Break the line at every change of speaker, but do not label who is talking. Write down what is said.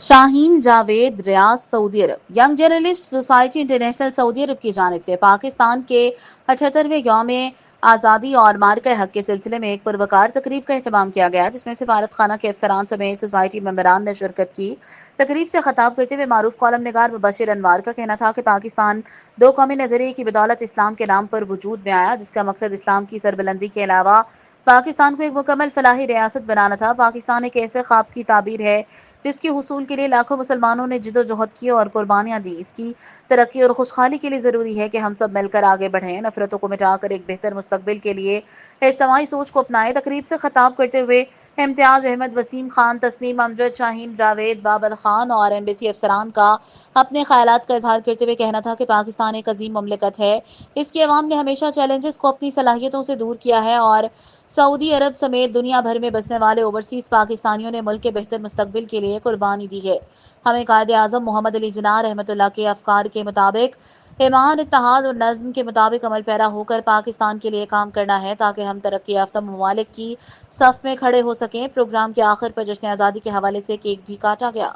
Shaheen Javed Riyaz Saudi Arab young journalist society international Saudi Arab की जानिब से पाकिस्तान के 78वें यौम आज़ादी और मार्का हक के सिलसिले में एक पुरवकार तकरीब का एहतमाम किया गया, जिसमें सफारत खाना के अफसरान समेत सोसाइटी मेंबरान ने शिरकत की। तकरीब से खताब करते हुए मारूफ कॉलम निगार मुबशिर अनवार का कहना था कि पाकिस्तान दो कौमी नजरिए की बदौलत इस्लाम के नाम पर वजूद में आया, जिसका मकसद इस्लाम की सरबुलंदी के अलावा पाकिस्तान को एक मुकम्मल फलाही रियासत बनाना था। पाकिस्तान एक ऐसे ख्वाब की ताबीर है जिसके हुसूल के लिए लाखों मुसलमानों ने जिदोजहद की और कुर्बानियां दी। इसकी तरक्की और खुशहाली के लिए ज़रूरी है कि हम सब मिलकर आगे बढ़ें, नफरतों को मिटाकर एक बेहतर मुस्तकबिल के लिए इज्तिमाई सोच को अपनाएं। तकरीब से खताब करते हुए इम्तियाज अहमद, वसीम खान, तस्नीम अमजद, शाहीन जावेद, बाबर खान और एम्बेसी अफसरान का अपने ख्यालात का इजहार करते हुए कहना था कि पाकिस्तान एक अजीम ममलिकत है। इसकी अवाम ने हमेशा चैलेंजेस को अपनी सलाहियतों से दूर किया है और सऊदी अरब समेत दुनिया भर में बसने वाले ओवरसीज पाकिस्तानियों ने मुल्क के बेहतर मुस्तकबिल के लिए कुर्बानी दी है। हमें कायदे आज़म मोहम्मद अली जिन्ना रहमतुल्लाह के अफकार के मुताबिक ईमान, इत्तेहाद और नज़्म के मुताबिक अमल पैरा होकर पाकिस्तान के लिए काम करना है, ताकि हम तरक्की याफ्ता ममालिक की सफ में खड़े हो सकें। प्रोग्राम के आखिर पर जश्न आज़ादी के हवाले से केक भी काटा गया।